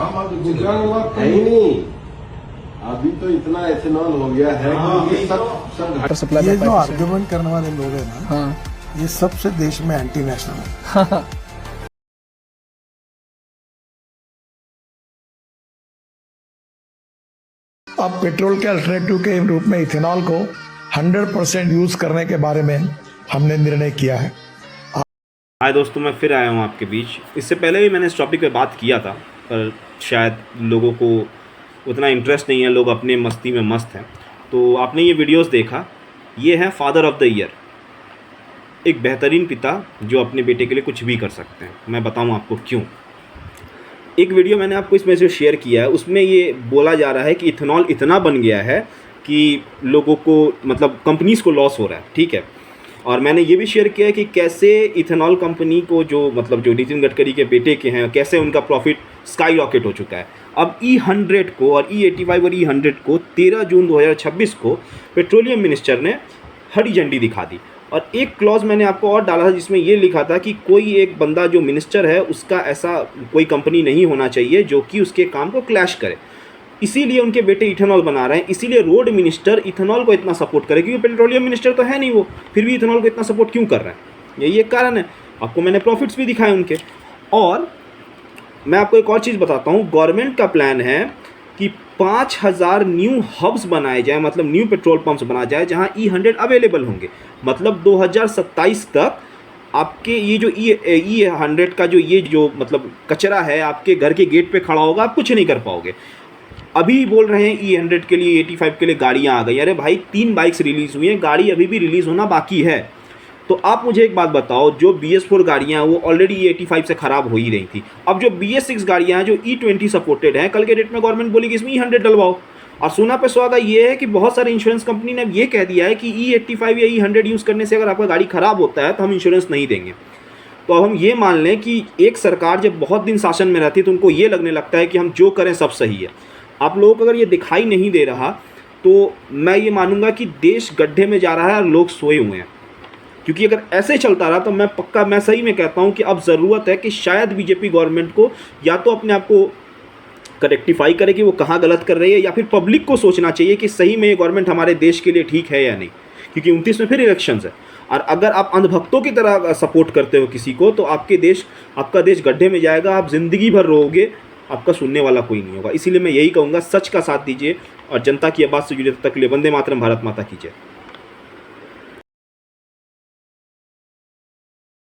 है ही नहीं। अभी तो इतना एथेनॉल हो गया है कि सब सप्लाई ये जो आर्ग्यूमेंट करने वाले लोग हैं ना, हाँ ये सबसे देश में एंटी नेशनल है। अब पेट्रोल के अल्टरनेटिव के रूप में इथेनॉल को 100% यूज करने के बारे में हमने निर्णय किया है। हाय दोस्तों, मैं फिर आया हूँ आपके बीच। इससे पहले भी मैंने इस टॉपिक पे बात किया था, पर शायद लोगों को उतना इंटरेस्ट नहीं है, लोग अपने मस्ती में मस्त हैं। तो आपने ये वीडियोस देखा, ये है फादर ऑफ द ईयर, एक बेहतरीन पिता जो अपने बेटे के लिए कुछ भी कर सकते हैं। मैं बताऊँ आपको क्यों। एक वीडियो मैंने आपको इसमें से शेयर किया है, उसमें ये बोला जा रहा है कि इथेनॉल इतना बन गया है कि लोगों को, मतलब कंपनीज़ को लॉस हो रहा है, ठीक है। और मैंने ये भी शेयर किया है कि कैसे इथेनॉल कंपनी को जो नितिन गडकरी के बेटे के हैं, कैसे उनका प्रॉफिट स्काई रॉकेट हो चुका है। अब E100 को और E85 और E100 को 13 जून 2026 को पेट्रोलियम मिनिस्टर ने हरी झंडी दिखा दी। और एक क्लॉज मैंने आपको और डाला था जिसमें ये लिखा था कि कोई एक बंदा जो मिनिस्टर है उसका ऐसा कोई कंपनी नहीं होना चाहिए जो कि उसके काम को क्लैश करे। इसीलिए उनके बेटे इथेनॉल बना रहे हैं, इसीलिए रोड मिनिस्टर इथेनॉल को इतना सपोर्ट करे, क्योंकि पेट्रोलियम मिनिस्टर तो है नहीं वो, फिर भी इथेनॉल को इतना सपोर्ट क्यों कर रहे हैं। यही एक कारण है। आपको मैंने प्रॉफिट्स भी दिखाए उनके। और मैं आपको एक और चीज़ बताता हूँ, गवर्नमेंट का प्लान है कि 5000 न्यू हब्स बनाए जाए, मतलब न्यू पेट्रोल पंप्स बनाए जाए जहाँ E100 अवेलेबल होंगे। मतलब 2027 तक आपके ये जो E100 का जो कचरा है आपके घर के गेट पे खड़ा होगा, आप कुछ नहीं कर पाओगे। अभी बोल रहे हैं E100 के लिए, E85 के लिए गाड़ियाँ आ गई। अरे भाई, 3 बाइक्स रिलीज़ हुई हैं, गाड़ी अभी भी रिलीज़ होना बाकी है। तो आप मुझे एक बात बताओ, जो BS4 गाड़ियाँ हैं वो ऑलरेडी E85 से ख़राब हो ही रही थी। अब जो BS6 गाड़ियाँ हैं जो E20 सपोर्टेड हैं, कल के डेट में गवर्नमेंट बोली कि इसमें E100 डलवाओ। और सुना पे सुहागा ये है कि बहुत सारे इंश्योरेंस कंपनी ने ये कह दिया है कि E85 या E100 यूज़ करने से अगर आपका गाड़ी ख़राब होता है तो हम इंश्योरेंस नहीं देंगे। तो अब हम ये मान लें कि एक सरकार जब बहुत दिन शासन में रहती है तो उनको ये लगने लगता है कि हम जो करें सब सही है। आप लोगों को अगर ये दिखाई नहीं दे रहा तो मैं ये मानूंगा कि देश गड्ढे में जा रहा है और लोग सोए हुए हैं। क्योंकि अगर ऐसे चलता रहा तो मैं सही में कहता हूँ कि अब ज़रूरत है कि शायद बीजेपी गवर्नमेंट को या तो अपने आप को करेक्टिफाई करे कि वो कहाँ गलत कर रही है, या फिर पब्लिक को सोचना चाहिए कि सही में ये गवर्नमेंट हमारे देश के लिए ठीक है या नहीं। क्योंकि 29 में फिर इलेक्शंस है, और अगर आप अंधभक्तों की तरह सपोर्ट करते हो किसी को तो आपका देश गड्ढे में जाएगा, आप ज़िंदगी भर रोओगे, आपका सुनने वाला कोई नहीं होगा। इसीलिए मैं यही कहूँगा, सच का साथ दीजिए और जनता की आवाज़ से जुड़े तक के लिए वंदे मातरम, भारत माता की जय।